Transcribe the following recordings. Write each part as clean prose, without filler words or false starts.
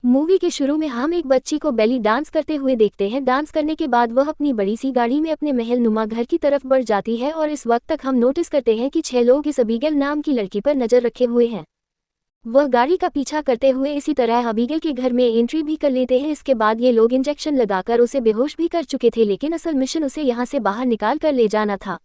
Movie के शुरू में हम एक बच्ची को बेली डांस करते हुए देखते हैं। डांस करने के बाद वह अपनी बड़ी सी गाड़ी में अपने महल नुमा घर की तरफ बढ़ जाती है और इस वक्त तक हम नोटिस करते हैं कि 6 लोग इस अबीगल नाम की लड़की पर नजर रखे हुए हैं। वह गाड़ी का पीछा करते हुए इसी तरह अबीगल के घर में एंट्री भी कर लेते हैं। इसके बाद ये लोग इंजेक्शन लगाकर उसे बेहोश भी कर चुके थे, लेकिन असल मिशन उसे यहाँ से बाहर निकाल कर ले जाना था।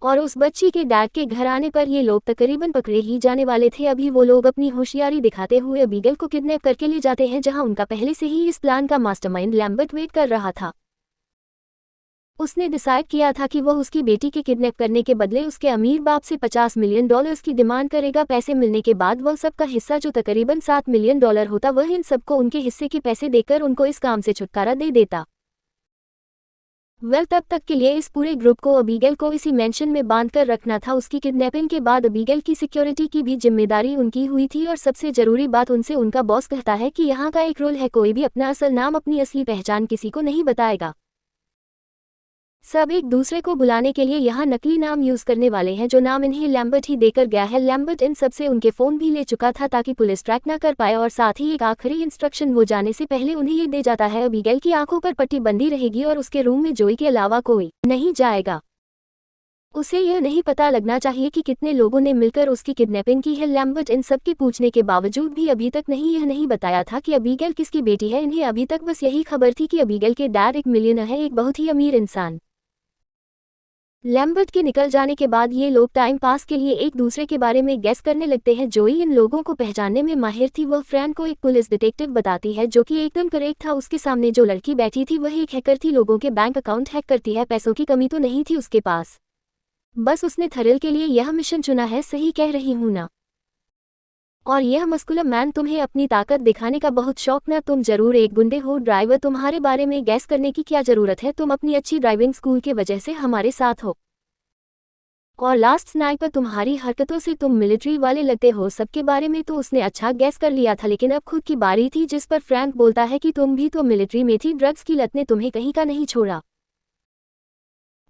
और उस बच्ची के डैड के घर आने पर ये लोग तकरीबन पकड़े ही जाने वाले थे। अभी वो लोग अपनी होशियारी दिखाते हुए अबीगल को किडनैप करके ले जाते हैं, जहां उनका पहले से ही इस प्लान का मास्टरमाइंड लैम्बर्ट वेट कर रहा था। उसने डिसाइड किया था कि वह उसकी बेटी के किडनैप करने के बदले उसके अमीर बाप से $50 मिलियन की डिमांड करेगा। पैसे मिलने के बाद वह सबका हिस्सा जो तकरीबन $7 मिलियन होता, वह इन सबको उनके हिस्से के पैसे देकर उनको इस काम से छुटकारा दे देता। तब तक के लिए इस पूरे ग्रुप को अबीगल को इसी मेंशन में बांधकर रखना था। उसकी किडनैपिंग के बाद अबीगल की सिक्योरिटी की भी जिम्मेदारी उनकी हुई थी। और सबसे जरूरी बात, उनसे उनका बॉस कहता है कि यहाँ का एक रूल है, कोई भी अपना असल नाम, अपनी असली पहचान किसी को नहीं बताएगा। सब एक दूसरे को बुलाने के लिए यहाँ नकली नाम यूज करने वाले हैं, जो नाम इन्हें लैम्बर्ट ही देकर गया है। लैम्बर्ट इन सबसे उनके फ़ोन भी ले चुका था ताकि पुलिस ट्रैक ना कर पाए। और साथ ही एक आखिरी इंस्ट्रक्शन वो जाने से पहले उन्हें ये दे जाता है, अबीगल की आंखों पर पट्टी बंदी रहेगी और उसके रूम में जोई के अलावा कोई नहीं जाएगा। उसे यह नहीं पता लगना चाहिए कि कितने लोगों ने मिलकर उसकी किडनैपिंग की है। लैम्बर्ट इन सब के पूछने के बावजूद भी अभी तक यह नहीं बताया था कि अबीगल किसकी बेटी है। इन्हें अभी तक बस यही खबर थी कि अबीगल के डैड एक मिलियनर है, एक बहुत ही अमीर इंसान। लैम्बर्ट के निकल जाने के बाद ये लोग टाइम पास के लिए एक दूसरे के बारे में गैस करने लगते हैं। जोई इन लोगों को पहचानने में माहिर थी। वह फ्रैन को एक पुलिस डिटेक्टिव बताती है, जो कि एकदम करेक्ट था। उसके सामने जो लड़की बैठी थी वह एक हैकर थी, लोगों के बैंक अकाउंट हैक करती है। पैसों की कमी तो नहीं थी उसके पास, बस उसने थ्रिल के लिए यह मिशन चुना है। सही कह रही हूं ना? और यह मस्कुलर मैन, तुम्हें अपनी ताकत दिखाने का बहुत शौक ना? तुम जरूर एक गुंडे हो। ड्राइवर, तुम्हारे बारे में गैस करने की क्या जरूरत है? तुम अपनी अच्छी ड्राइविंग स्कूल के वजह से हमारे साथ हो। और लास्ट स्नाइपर, तुम्हारी हरकतों से तुम मिलिट्री वाले लगते हो। सबके बारे में तो उसने अच्छा गैस कर लिया था, लेकिन अब खुद की बारी थी, जिस पर फ्रैंक बोलता है कि तुम भी तो मिलिट्री में थी। ड्रग्स की लत ने तुम्हें कहीं का नहीं छोड़ा।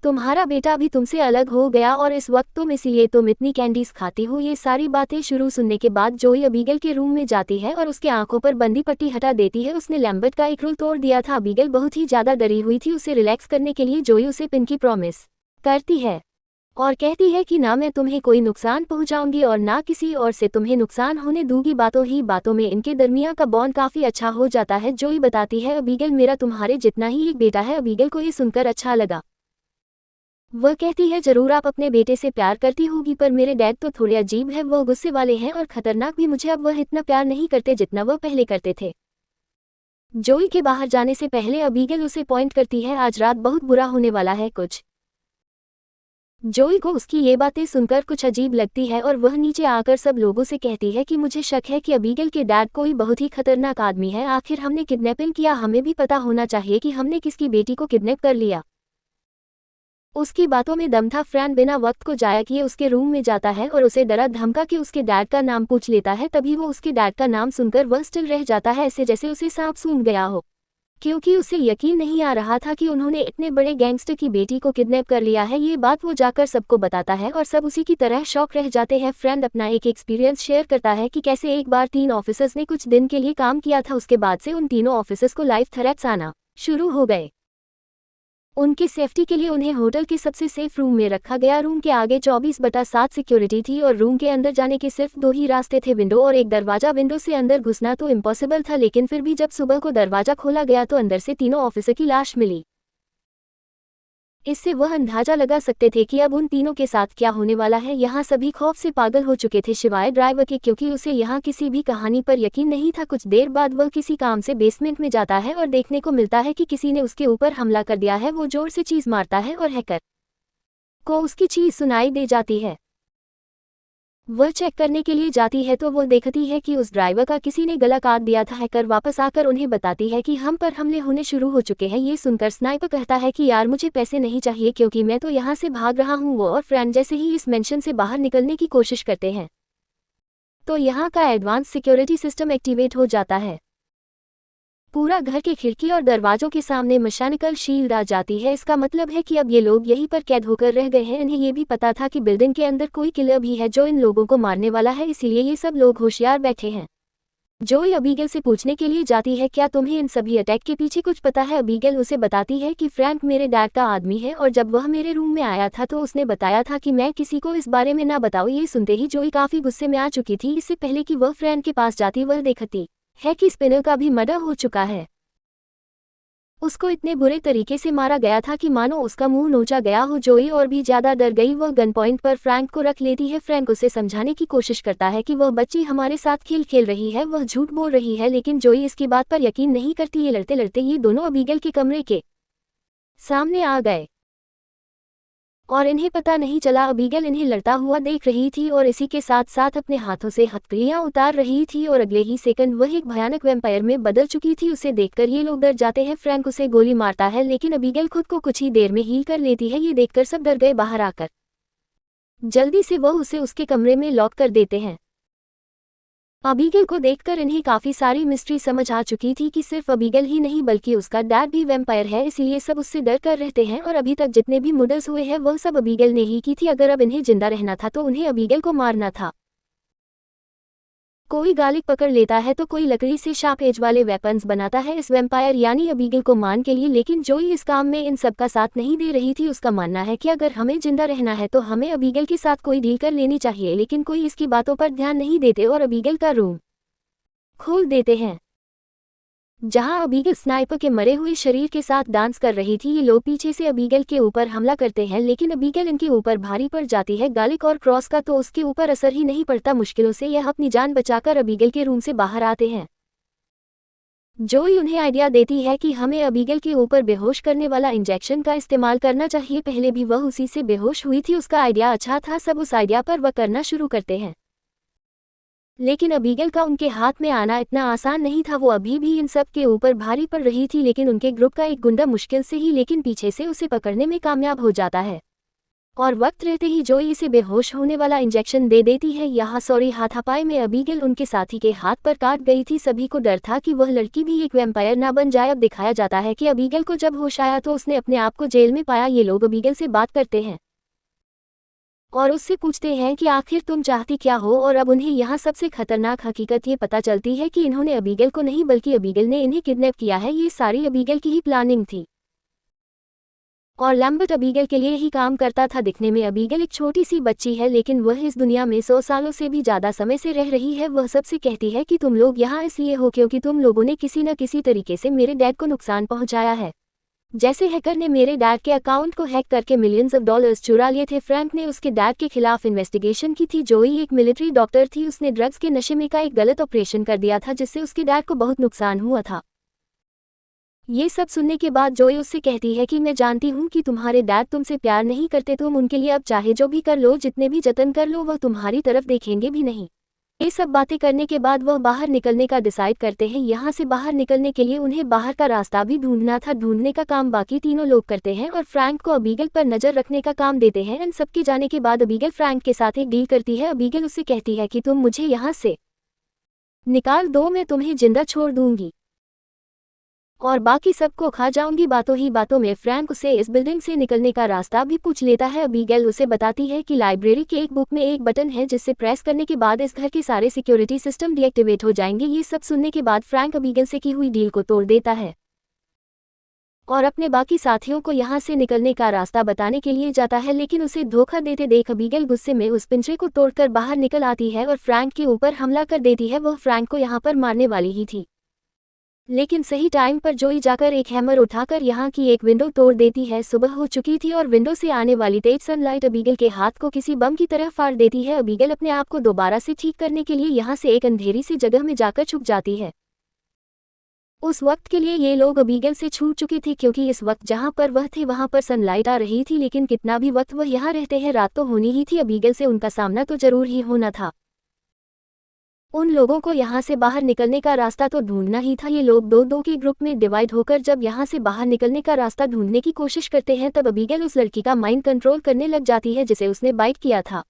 तुम्हारा बेटा भी तुमसे अलग हो गया और इस वक्त तुम इतनी कैंडीज खाती हो। ये सारी बातें शुरू सुनने के बाद जोई अबीगल के रूम में जाती है और उसके आंखों पर बंदी पट्टी हटा देती है। उसने लैम्बर्ट का एक रूल तोड़ दिया था। अबीगल बहुत ही ज्यादा डरी हुई थी। उसे रिलैक्स करने के लिए जोई उसे पिन की प्रॉमिस करती है और कहती है कि ना मैं तुम्हें कोई नुकसान पहुंचाऊंगी और ना किसी और से तुम्हें नुकसान होने दूंगी। बातों ही बातों में इनके दरमियां का बॉन्ड काफी अच्छा हो जाता है। जोई बताती है, अबीगल मेरा तुम्हारे जितना ही एक बेटा है। अबीगल को ये सुनकर अच्छा लगा। वह कहती है, जरूर आप अपने बेटे से प्यार करती होगी, पर मेरे डैड तो थोड़े अजीब है। वो गुस्से वाले हैं और खतरनाक भी। मुझे अब वह इतना प्यार नहीं करते जितना वह पहले करते थे। जोई के बाहर जाने से पहले अबीगल उसे पॉइंट करती है, आज रात बहुत बुरा होने वाला है कुछ। जोई को उसकी ये बातें सुनकर कुछ अजीब लगती है और वह नीचे आकर सब लोगों से कहती है कि मुझे शक है कि अबीगल के डैड कोई बहुत ही खतरनाक आदमी है। आखिर हमने किडनैपिंग किया, हमें भी पता होना चाहिए कि हमने किसकी बेटी को किडनैप कर लिया। उसकी बातों में दम था। फ्रैन बिना वक्त को जाया किए उसके रूम में जाता है और उसे डरा धमका के उसके डैड का नाम पूछ लेता है। तभी वो उसके डैड का नाम सुनकर वह स्टिल रह जाता है, ऐसे जैसे उसे सांप सूंघ गया हो, क्योंकि उसे यकीन नहीं आ रहा था कि उन्होंने इतने बड़े गैंगस्टर की बेटी को किडनैप कर लिया है। ये बात वो जाकर सबको बताता है और सब उसी की तरह शॉक रह जाते हैं। फ्रेंड अपना एक एक्सपीरियंस शेयर करता है कि कैसे एक बार 3 ऑफिसर्स ने कुछ दिन के लिए काम किया था। उसके बाद से उन तीनों ऑफिसर्स को लाइफ थ्रेट्स आना शुरू हो गए। उनकी सेफ्टी के लिए उन्हें होटल के सबसे सेफ रूम में रखा गया। रूम के आगे 24/7 सिक्योरिटी थी और रूम के अंदर जाने के सिर्फ 2 ही रास्ते थे, विंडो और एक दरवाजा। विंडो से अंदर घुसना तो इम्पॉसिबल था, लेकिन फिर भी जब सुबह को दरवाजा खोला गया तो अंदर से तीनों ऑफिसर की लाश मिली। इससे वह अंदाजा लगा सकते थे कि अब उन तीनों के साथ क्या होने वाला है। यहाँ सभी खौफ से पागल हो चुके थे, सिवाय ड्राइवर के, क्योंकि उसे यहाँ किसी भी कहानी पर यकीन नहीं था। कुछ देर बाद वह किसी काम से बेसमेंट में जाता है और देखने को मिलता है कि किसी ने उसके ऊपर हमला कर दिया है। वो जोर से चीज मारता है और हैकर को उसकी चीज सुनाई दे जाती है। वह चेक करने के लिए जाती है तो वो देखती है कि उस ड्राइवर का किसी ने गला काट दिया था। हैकर वापस आकर उन्हें बताती है कि हम पर हमले होने शुरू हो चुके हैं। ये सुनकर स्नाइपर कहता है कि यार मुझे पैसे नहीं चाहिए, क्योंकि मैं तो यहाँ से भाग रहा हूँ। वो और फ्रेंड जैसे ही इस मेंशन से बाहर निकलने की कोशिश करते हैं तो यहाँ का एडवांस सिक्योरिटी सिस्टम एक्टिवेट हो जाता है। पूरा घर के खिड़की और दरवाजों के सामने मैकेनिकल शील्ड आ जाती है। इसका मतलब है कि अब ये लोग यहीं पर कैद होकर रह गए हैं। इन्हें ये भी पता था कि बिल्डिंग के अंदर कोई किलर भी है जो इन लोगों को मारने वाला है, इसीलिए ये सब लोग होशियार बैठे हैं। जोई अबीगल से पूछने के लिए जाती है क्या तुम्हें इन सभी अटैक के पीछे कुछ पता है। अबीगल उसे बताती है कि फ्रैंक मेरे डैड का आदमी है और जब वह मेरे रूम में आया था तो उसने बताया था कि मैं किसी को इस बारे में ना बताऊं। ये सुनते ही जोई काफी गुस्से में आ चुकी थी। इससे पहले कि वह फ्रैंक के पास जाती वह देखती है कि स्पिनर का भी मर्डर हो चुका है। उसको इतने बुरे तरीके से मारा गया था कि मानो उसका मुंह नोचा गया हो। जोई और भी ज्यादा डर गई। वह गन पॉइंट पर फ्रैंक को रख लेती है। फ्रैंक उसे समझाने की कोशिश करता है कि वह बच्ची हमारे साथ खेल खेल रही है, वह झूठ बोल रही है, लेकिन जोई इसकी बात पर यकीन नहीं करती। ये लड़ते लड़ते ये दोनों अबीगल के कमरे के सामने आ गए और इन्हें पता नहीं चला। अबीगल इन्हें लड़ता हुआ देख रही थी और इसी के साथ साथ अपने हाथों से हथकड़ियां उतार रही थी और अगले ही सेकंड वह एक भयानक वैम्पायर में बदल चुकी थी। उसे देखकर ये लोग डर जाते हैं। फ्रैंक उसे गोली मारता है लेकिन अबीगल खुद को कुछ ही देर में हील कर लेती है। ये देखकर सब डर गए। बाहर आकर जल्दी से वह उसे उसके कमरे में लॉक कर देते हैं। अबीगल को देखकर इन्हें काफी सारी मिस्ट्री समझ आ चुकी थी कि सिर्फ अबीगल ही नहीं बल्कि उसका डैड भी वैम्पायर है, इसलिए सब उससे डर कर रहते हैं और अभी तक जितने भी मर्डर्स हुए हैं वह सब अबीगल ने ही की थी। अगर अब इन्हें जिंदा रहना था तो उन्हें अबीगल को मारना था। कोई गालिक पकड़ लेता है तो कोई लकड़ी से शार्प एज वाले वेपन्स बनाता है इस वैम्पायर यानी अबीगल को मान के लिए, लेकिन जोई इस काम में इन सब का साथ नहीं दे रही थी। उसका मानना है कि अगर हमें जिंदा रहना है तो हमें अबीगल के साथ कोई डील कर लेनी चाहिए, लेकिन कोई इसकी बातों पर ध्यान नहीं देते और अबीगल का रूम खोल देते हैं जहां अबीगल स्नाइपर के मरे हुए शरीर के साथ डांस कर रही थी। ये लोग पीछे से अबीगल के ऊपर हमला करते हैं लेकिन अबीगल इनके ऊपर भारी पड़ जाती है। गालिक और क्रॉस का तो उसके ऊपर असर ही नहीं पड़ता। मुश्किलों से यह अपनी जान बचाकर अबीगल के रूम से बाहर आते हैं। जोई उन्हें आइडिया देती है कि हमें अबीगल के ऊपर बेहोश करने वाला इंजेक्शन का इस्तेमाल करना चाहिए। पहले भी वह उसी से बेहोश हुई थी। उसका आइडिया अच्छा था। सब उस आइडिया पर वह करना शुरू करते हैं लेकिन अबीगल का उनके हाथ में आना इतना आसान नहीं था। वो अभी भी इन सब के ऊपर भारी पड़ रही थी लेकिन उनके ग्रुप का एक गुंडा मुश्किल से ही लेकिन पीछे से उसे पकड़ने में कामयाब हो जाता है और वक्त रहते ही जोई इसे बेहोश होने वाला इंजेक्शन दे देती है। यहाँ सॉरी हाथापाई में अबीगल उनके साथी के हाथ पर काट गई थी। सभी को डर था कि वह लड़की भी एक वैम्पायर ना बन जाए। अब दिखाया जाता है कि अबीगल को जब होश आया तो उसने अपने आप को जेल में पाया। ये लोग अबीगल से बात करते हैं और उससे पूछते हैं कि आखिर तुम चाहती क्या हो, और अब उन्हें यहाँ सबसे खतरनाक हकीकत ये पता चलती है कि इन्होंने अबीगल को नहीं बल्कि अबीगल ने इन्हें किडनैप किया है। ये सारी अबीगल की ही प्लानिंग थी और लैम्बर्ट अबीगल के लिए ही काम करता था। दिखने में अबीगल एक छोटी सी बच्ची है लेकिन वह इस दुनिया में 100 सालों से भी ज्यादा समय से रह रही है। वह सबसे कहती है कि तुम लोग यहाँ इसलिए हो क्योंकि तुम लोगों ने किसी न किसी तरीके से मेरे डैड को नुकसान पहुंचाया है। जैसे हैकर ने मेरे डैड के अकाउंट को हैक करके मिलियंस ऑफ डॉलर्स चुरा लिए थे। फ्रैंक ने उसके डैड के खिलाफ इन्वेस्टिगेशन की थी। जोई एक मिलिट्री डॉक्टर थी। उसने ड्रग्स के नशे में का एक गलत ऑपरेशन कर दिया था जिससे उसके डैड को बहुत नुकसान हुआ था। ये सब सुनने के बाद जोई उससे कहती है कि मैं जानती हूँ कि तुम्हारे डैड तुमसे प्यार नहीं करते, तुम उनके लिए अब चाहे जो भी कर लो, जितने भी जतन कर लो, वह तुम्हारी तरफ देखेंगे भी नहीं। ये सब बातें करने के बाद वह बाहर निकलने का डिसाइड करते हैं। यहाँ से बाहर निकलने के लिए उन्हें बाहर का रास्ता भी ढूंढना था। ढूंढने का काम बाकी तीनों लोग करते हैं और फ्रैंक को अबीगल पर नजर रखने का काम देते हैं। इन सबके जाने के बाद अबीगल फ्रैंक के साथ एक डील करती है। अबीगल उससे कहती है कि तुम मुझे यहाँ से निकाल दो, मैं तुम्हें जिंदा छोड़ दूंगी और बाकी सबको खा जाऊंगी। बातों ही बातों में फ्रैंक उसे इस बिल्डिंग से निकलने का रास्ता भी पूछ लेता है। अबीगल उसे बताती है कि लाइब्रेरी के एक बुक में एक बटन है जिससे प्रेस करने के बाद इस घर के सारे सिक्योरिटी सिस्टम डीएक्टिवेट हो जाएंगे। ये सब सुनने के बाद फ्रैंक अबीगल से की हुई डील को तोड़ देता है और अपने बाकी साथियों को यहाँ से निकलने का रास्ता बताने के लिए जाता है, लेकिन उसे धोखा देते देख अबीगल गुस्से में उस पिंजरे को तोड़कर बाहर निकल आती है और फ्रैंक के ऊपर हमला कर देती है। वह फ्रैंक को यहाँ पर मारने वाली ही थी लेकिन सही टाइम पर जोई जाकर एक हैमर उठाकर यहाँ की एक विंडो तोड़ देती है। सुबह हो चुकी थी और विंडो से आने वाली तेज सनलाइट अबीगल के हाथ को किसी बम की तरह फाड़ देती है। अबीगल अपने आप को दोबारा से ठीक करने के लिए यहाँ से एक अंधेरी सी जगह में जाकर छुप जाती है। उस वक्त के लिए ये लोग अबीगल से छूट चुके थे क्योंकि इस वक्त जहाँ पर वह थे वहाँ पर सनलाइट आ रही थी, लेकिन कितना भी वक्त वह यहाँ रहते हैं रात तो होनी ही थी। अबीगल से उनका सामना तो जरूर ही होना था। उन लोगों को यहाँ से बाहर निकलने का रास्ता तो ढूंढना ही था। ये लोग दो दो के ग्रुप में डिवाइड होकर जब यहाँ से बाहर निकलने का रास्ता ढूंढने की कोशिश करते हैं तब अबीगल उस लड़की का माइंड कंट्रोल करने लग जाती है जिसे उसने बाइट किया था।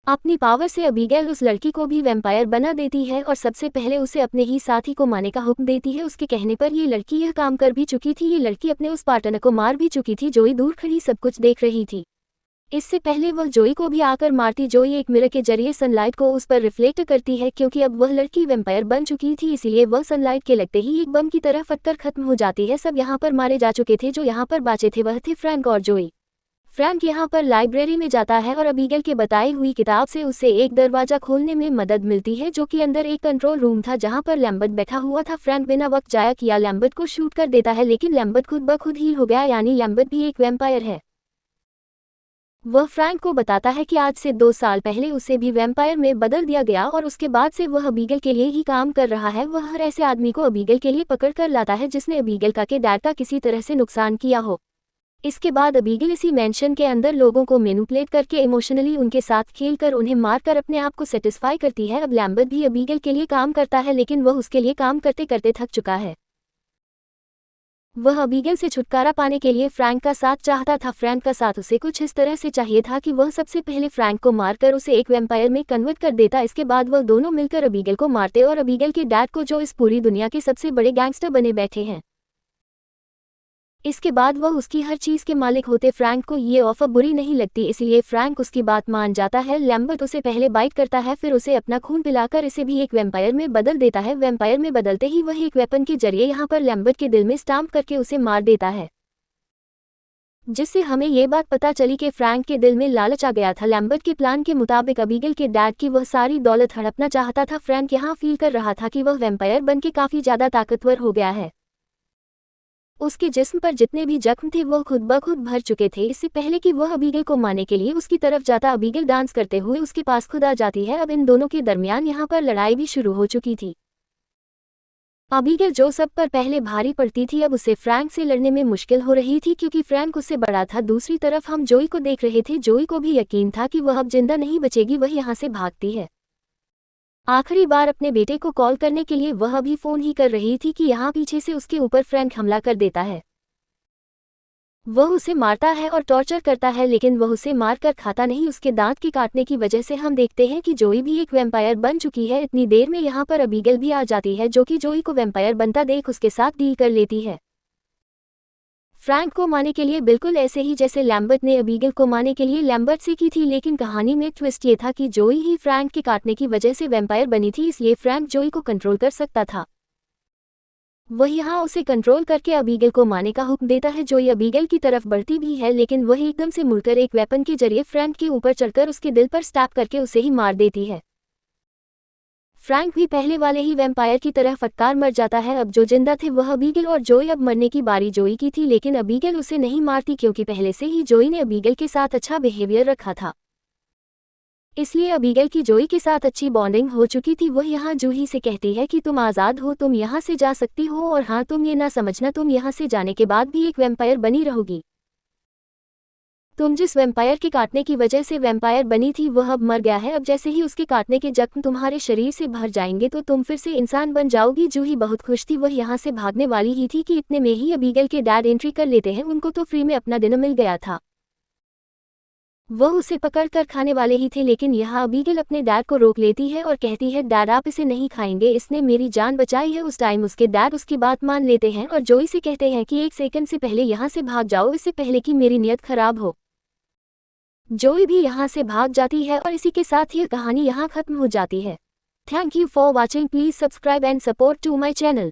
अपनी पावर से अबीगल उस लड़की को भी वैम्पायर बना देती है और सबसे पहले उसे अपने ही साथी को मारने का हुक्म देती है। उसके कहने पर ये लड़की यह काम कर भी चुकी थी। ये लड़की अपने उस पार्टनर को मार भी चुकी थी। जोई दूर खड़ी सब कुछ देख रही थी। इससे पहले वह जोई को भी आकर मारती। जोई एक मिरर के जरिए सनलाइट को उस पर रिफ्लेक्ट करती है। क्योंकि अब वह लड़की वैम्पायर बन चुकी थी, इसीलिए वह सनलाइट के लगते ही एक बम की तरह फटकर खत्म हो जाती है। सब यहाँ पर मारे जा चुके थे। जो यहाँ पर बाचे थे वह थे फ्रैंक और जोई। फ्रैंक यहाँ पर लाइब्रेरी में जाता है और अबीगल के बताई हुई किताब से उसे एक दरवाजा खोलने में मदद मिलती है, जो कि अंदर एक कंट्रोल रूम था जहाँ पर लैम्बर्ट बैठा हुआ था। फ्रैंक बिना वक्त जाया किया लैम्बर्ट को शूट कर देता है, लेकिन लैम्बर्ट खुद ब खुद हील हो गया, यानी लैम्बर्ट भी एक वैम्पायर है। वह फ्रैंक को बताता है कि आज से 2 साल पहले उसे भी वैम्पायर में बदल दिया गया और उसके बाद से वह अबीगल के लिए ही काम कर रहा है। वह हर ऐसे आदमी को अबीगल के लिए पकड़ कर लाता है जिसने अबीगल का के डैड का किसी तरह से नुकसान किया हो। इसके बाद अबीगल इसी मेंशन के अंदर लोगों को मैनिपुलेट करके इमोशनली उनके साथ खेलकर उन्हें मारकर अपने आप को सेटिस्फाई करती है। अब लैम्बर्ट भी अबीगल के लिए काम करता है, लेकिन वह उसके लिए काम करते करते थक चुका है। वह अबीगल से छुटकारा पाने के लिए फ्रैंक का साथ चाहता था। फ्रैंक का साथ उसे कुछ इस तरह से चाहिए था कि वह सबसे पहले फ्रैंक को मारकर उसे एक वैम्पायर में कन्वर्ट कर देता। इसके बाद वह दोनों मिलकर अबीगल को मारते और अबीगल के डैड को, जो इस पूरी दुनिया के सबसे बड़े गैंगस्टर बने बैठे हैं। इसके बाद वह उसकी हर चीज़ के मालिक होते। फ्रैंक को ये ऑफर बुरी नहीं लगती, इसलिए फ्रैंक उसकी बात मान जाता है। लैम्बर्ट उसे पहले बाइट करता है, फिर उसे अपना खून पिलाकर इसे भी एक वैम्पायर में बदल देता है। वैम्पायर में बदलते ही वह एक वेपन के जरिए यहाँ पर लैम्बर्ट के दिल में स्टाम्प करके उसे मार देता है, जिससे हमें ये बात पता चली कि फ्रैंक के दिल में लालच आ गया था। लैम्बर्ट के प्लान के मुताबिक अबीगल के डैड की वह सारी दौलत हड़पना चाहता था। फ्रैंक यहाँ फील कर रहा था कि वह वैम्पायर बनके काफ़ी ज़्यादा ताकतवर हो गया है। उसके जिस्म पर जितने भी जख्म थे वो खुद ब खुद भर चुके थे। इससे पहले कि वह अबीगल को मारने के लिए उसकी तरफ जाता, अबीगल डांस करते हुए उसके पास खुद आ जाती है। अब इन दोनों के दरमियान यहाँ पर लड़ाई भी शुरू हो चुकी थी। अबीगल जो सब पर पहले भारी पड़ती थी, अब उसे फ्रैंक से लड़ने में मुश्किल हो रही थी क्योंकि फ्रैंक उससे बड़ा था। दूसरी तरफ हम जोई को देख रहे थे। जोई को भी यकीन था कि वह अब जिंदा नहीं बचेगी। वह यहाँ से भागती है। आखिरी बार अपने बेटे को कॉल करने के लिए वह अभी फ़ोन ही कर रही थी कि यहाँ पीछे से उसके ऊपर फ्रैंक हमला कर देता है। वह उसे मारता है और टॉर्चर करता है, लेकिन वह उसे मार कर खाता नहीं। उसके दांत के काटने की वजह से हम देखते हैं कि जोई भी एक वैम्पायर बन चुकी है। इतनी देर में यहाँ पर अबीगल भी आ जाती है, जो कि जोई को वैम्पायर बनता देख उसके साथ डील कर लेती है। फ्रैंक को मारने के लिए बिल्कुल ऐसे ही जैसे लैम्बर्ट ने अबीगल को मारने के लिए लैम्बर्ट से की थी, लेकिन कहानी में ट्विस्ट ये था कि जोई ही फ्रैंक के काटने की वजह से वैम्पायर बनी थी, इसलिए फ्रैंक जोई को कंट्रोल कर सकता था। वह यहाँ उसे कंट्रोल करके अबीगल को मारने का हुक्म देता है। जोई अबीगल की तरफ बढ़ती भी है, लेकिन वह एकदम से मुड़कर एक वेपन के जरिए फ्रैंक के ऊपर चढ़कर उसके दिल पर स्टैप करके उसे ही मार देती है। फ्रैंक भी पहले वाले ही वैम्पायर की तरह फटकार मर जाता है। अब जो जिंदा थे वह अबीगल और जोई। अब मरने की बारी जोई की थी, लेकिन अबीगल उसे नहीं मारती क्योंकि पहले से ही जोई ने अबीगल के साथ अच्छा बिहेवियर रखा था, इसलिए अबीगल की जोई के साथ अच्छी बॉन्डिंग हो चुकी थी। वह यहाँ जूही से कहती है कि तुम आज़ाद हो, तुम यहाँ से जा सकती हो, और हाँ, तुम ये ना समझना तुम यहाँ से जाने के बाद भी एक वैम्पायर बनी रहोगी। तुम जिस वैम्पायर के काटने की वजह से वैम्पायर बनी थी वह अब मर गया है। अब जैसे ही उसके काटने के जख्म तुम्हारे शरीर से भर जाएंगे तो तुम फिर से इंसान बन जाओगी। जूही बहुत खुश थी। वह यहाँ से भागने वाली ही थी कि इतने में ही अबीगल के डैड एंट्री कर लेते हैं। उनको तो फ्री में अपना डिनर मिल गया था। वह उसे पकड़ कर खाने वाले ही थे, लेकिन यहाँ अबीगल अपने डैड को रोक लेती है और कहती है, डैड आप इसे नहीं खाएंगे, इसने मेरी जान बचाई है। उस टाइम उसके डैड उसकी बात मान लेते हैं और जोई से कहते हैं कि 1 सेकंड से पहले यहाँ से भाग जाओ, इससे पहले कि मेरी नीयत खराब हो। जोई भी यहाँ से भाग जाती है और इसी के साथ यह कहानी यहाँ खत्म हो जाती है। Thank you for watching. Please subscribe and support to my channel.